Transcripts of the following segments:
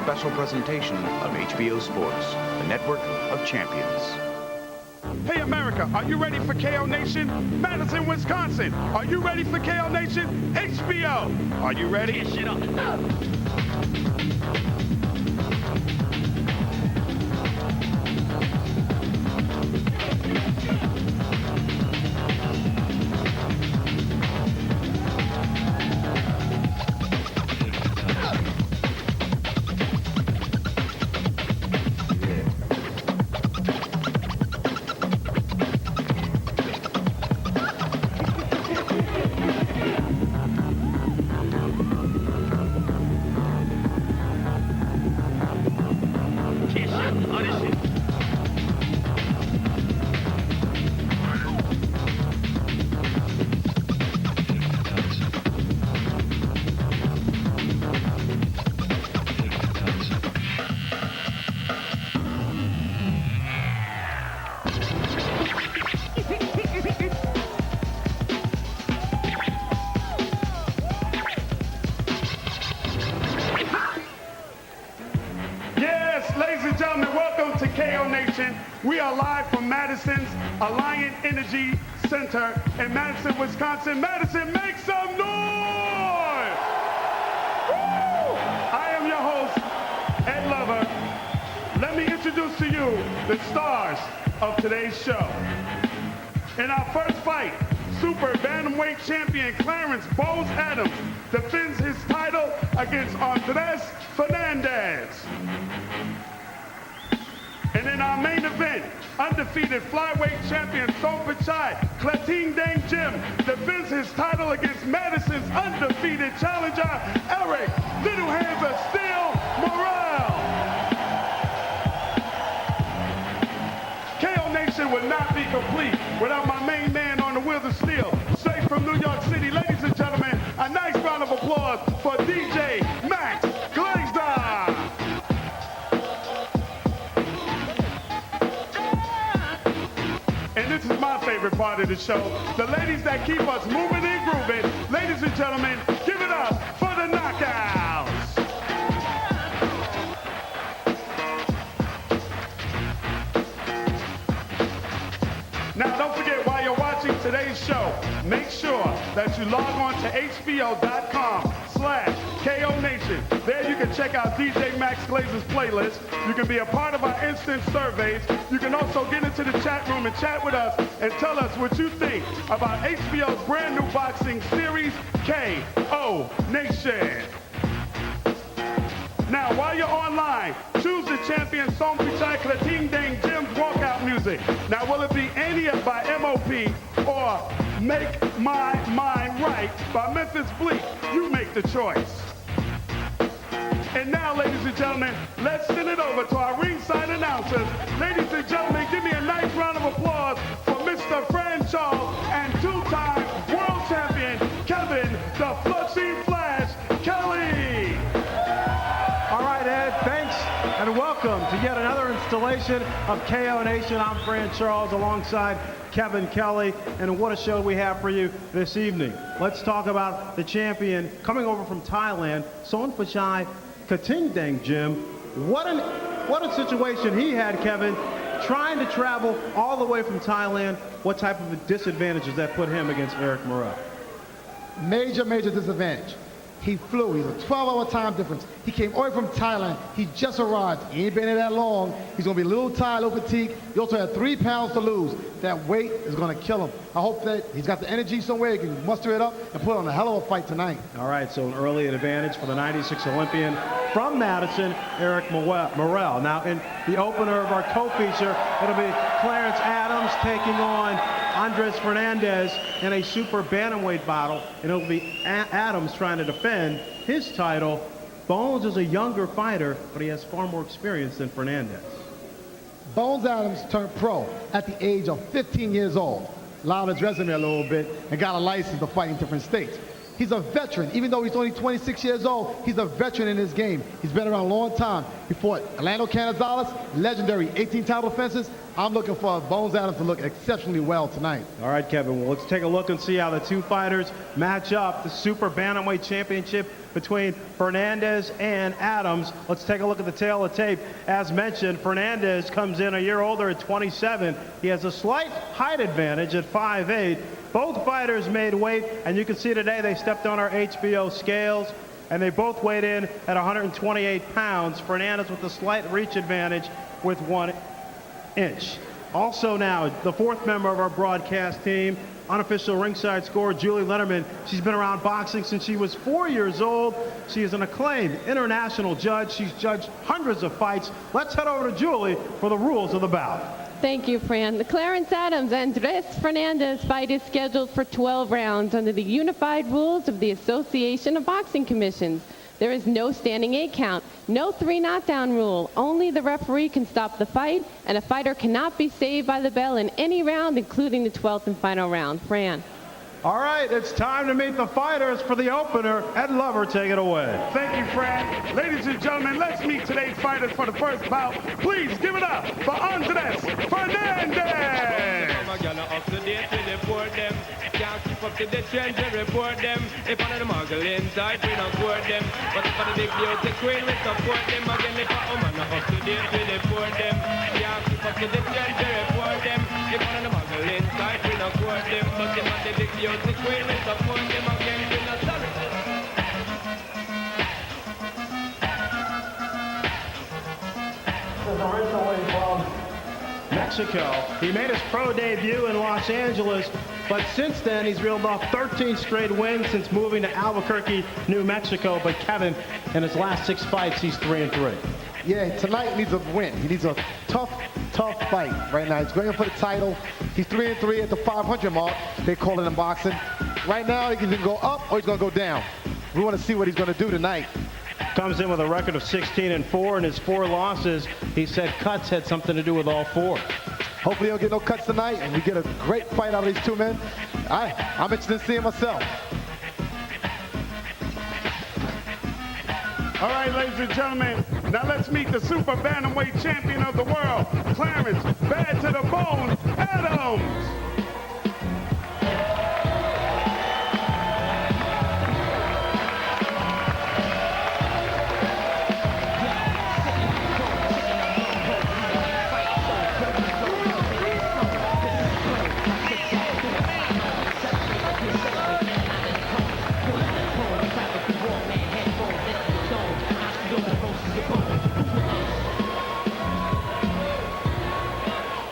special presentation of HBO Sports, the network of champions. Hey America, are you ready for KO Nation? Madison, Wisconsin, are you ready for KO Nation? HBO, are you ready? Get shit up. KO Nation. We are live from Madison's Alliant Energy Center in Madison, Wisconsin. Madison, make some noise! Woo! I am your host, Ed Lover. Let me introduce to you the stars of today's show. In our first fight, super bantamweight champion Clarence Bones Adams defends his title against Andres Fernandez. And in our main event, undefeated flyweight champion Sompichai Klatingdang Jim defends his title against Madison's undefeated challenger Eric Little Hands of Steel Morrell. KO Nation would not be complete without my main man on the wheels of steel, straight from New York City. Ladies and gentlemen, a nice round of applause for DJ Max Glazer. And this is my favorite part of the show, the ladies that keep us moving and grooving. Ladies and gentlemen, give it up for the Knockouts. Now, don't forget, while you're watching today's show, make sure that you log on to hbo.com/KO Nation. There you can check out DJ Max Glazer's playlist. You can be a part of our instant surveys. You can also get into the chat room and chat with us and tell us what you think about HBO's brand new boxing series, KO Nation. Now, while you're online, choose the champion Sompichai Klatingdang Jim's walkout music. Now, will it be Ania by M.O.P. or Make My Mind Right by Memphis Bleak? You make the choice. And now, ladies and gentlemen, let's send it over to our ringside announcers. Ladies and gentlemen, give me a nice round of applause for Mr. Fran Charles and two-time world champion Kevin the Flushing Flash Kelly. All right, Ed, thanks and welcome to yet another installation of KO Nation. I'm Fran Charles alongside Kevin Kelly, and what a show we have for you this evening. Let's talk about the champion coming over from Thailand, Sompichai Klatingdang Jim. What a situation he had, Kevin, trying to travel all the way from Thailand. What type of a disadvantage does that put him against Eric Morrell? Major disadvantage. He flew. He's a 12-hour time difference. He came all the way from Thailand. He just arrived. He ain't been there that long. He's going to be a little tired, a little fatigued. He also had 3 pounds to lose. That weight is going to kill him. I hope that he's got the energy somewhere. He can muster it up and put on a hell of a fight tonight. All right, so an early advantage for the 96 Olympian from Madison, Eric Morrell. Now, in the opener of our co-feature, it'll be Clarence Adams taking on Andres Fernandez in a super bantamweight battle, and it'll be Adams trying to defend his title. Bones is a younger fighter, but he has far more experience than Fernandez. Bones Adams turned pro at the age of 15 years old. Allowed his resume a little bit and got a license to fight in different states. He's a veteran. Even though he's only 26 years old, he's a veteran in this game. He's been around a long time. He fought Orlando Canizales, legendary 18 title defenses. I'm looking for Bones Adams to look exceptionally well tonight. All right, Kevin, well, let's take a look and see how the two fighters match up. The Super Bantamweight Championship between Fernandez and Adams. Let's take a look at the tail of tape. As mentioned, Fernandez comes in a year older at 27. He has a slight height advantage at 5'8". Both fighters made weight, and you can see today they stepped on our HBO scales, and they both weighed in at 128 pounds. Fernandez with a slight reach advantage with 1 inch. Also now, the fourth member of our broadcast team, unofficial ringside scorer, Julie Letterman. She's been around boxing since she was 4 years old. She is an acclaimed international judge. She's judged hundreds of fights. Let's head over to Julie for the rules of the bout. Thank you, Fran. The Clarence Adams-Andres Fernandez fight is scheduled for 12 rounds under the unified rules of the Association of Boxing Commissions. There is no standing 8 count, no 3 knockdown rule. Only the referee can stop the fight, and a fighter cannot be saved by the bell in any round, including the 12th and final round. Fran. All right, it's time to meet the fighters for the opener. Ed Lover, take it away. Thank you, Fran. Ladies and gentlemen, let's meet today's fighters for the first bout. Please give it up for Andres Fernandez. Can't keep up to the trends and report them. If one of the muggle inside, we don't court them. But if one of the beauty queen, we support them. Again, if a woman not up to date, we deport them. Can't keep up to the trends and report them. If one of the muggle inside, we don't court them. But if one of the beauty queen, we support them. Again, we not sorry. Originally from Mexico. He made his pro debut in Los Angeles, but since then he's reeled off 13 straight wins since moving to Albuquerque, New Mexico. But Kevin, in his last 6 fights, he's 3-3. Yeah, tonight he needs a win. He needs a tough fight right now. He's going for the title. He's 3-3 at the 500 mark. They call it in boxing. Right now, he can go up or he's going to go down. We want to see what he's going to do tonight. Comes in with a record of 16-4 in his 4 losses. He said cuts had something to do with all 4. Hopefully he'll get no cuts tonight and we get a great fight out of these 2 men. I'm interested in seeing myself. All right, ladies and gentlemen, now let's meet the super bantamweight champion of the world, Clarence Bad to the Bone Adams.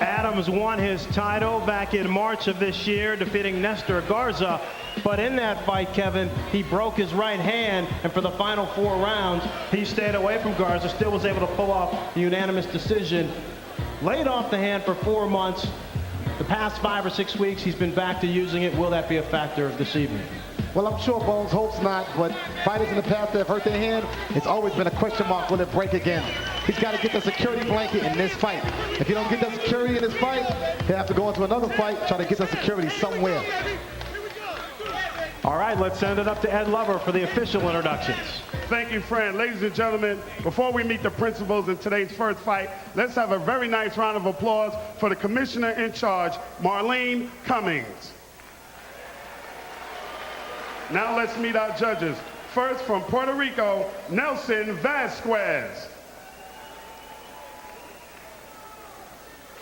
Adams won his title back in March of this year, defeating Nestor Garza. But in that fight, Kevin, he broke his right hand, and for the final 4 rounds, he stayed away from Garza, still was able to pull off the unanimous decision. Laid off the hand for 4 months. The past 5 or 6 weeks, he's been back to using it. Will that be a factor this evening? Well, I'm sure Bones hopes not, but fighters in the past that have hurt their hand, it's always been a question mark, will it break again? He's got to get the security blanket in this fight. If he don't get that security in this fight, he'll have to go into another fight, try to get that security somewhere. All right, let's send it up to Ed Lover for the official introductions. Thank you, Fran. Ladies and gentlemen, before we meet the principals in today's first fight, let's have a very nice round of applause for the commissioner in charge, Marlene Cummings. Now let's meet our judges. First, from Puerto Rico, Nelson Vasquez.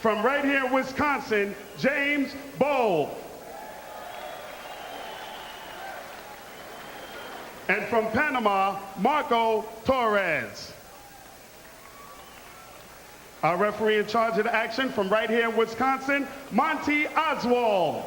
From right here in Wisconsin, James Bowl. And from Panama, Marco Torres. Our referee in charge of the action from right here in Wisconsin, Monty Oswald.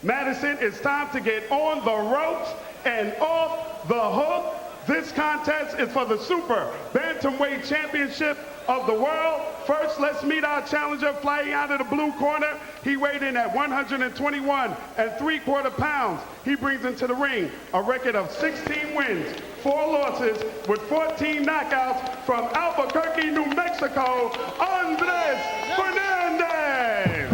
Madison, it's time to get on the ropes and off the hook. This contest is for the Super Bantamweight Championship of the world. First, let's meet our challenger flying out of the blue corner. He weighed in at 121 3/4 pounds. He brings into the ring a record of 16 wins, 4 losses, with 14 knockouts from Albuquerque, New Mexico, Andres Fernandez.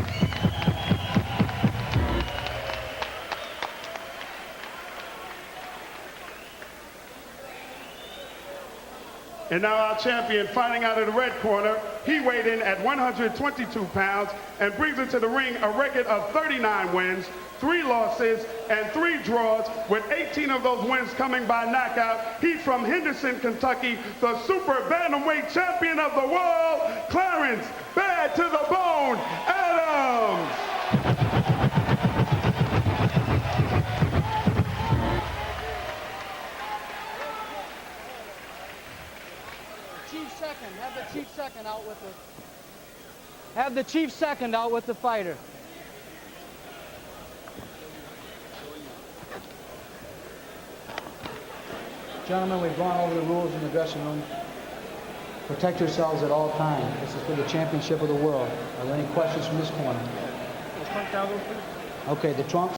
And now our champion fighting out of the red corner He weighed in at 122 pounds and brings into the ring a record of 39 wins, 3 losses, and 3 draws, with 18 of those wins coming by knockout. He's from Henderson, Kentucky, the super bantamweight champion of the world, Clarence Bad to the Bone Adams. Have the chief second out with the fighter. Gentlemen, we've gone over the rules in the dressing room. Protect yourselves at all times. This is for the championship of the world. Are there any questions from this corner? Okay, the trunk.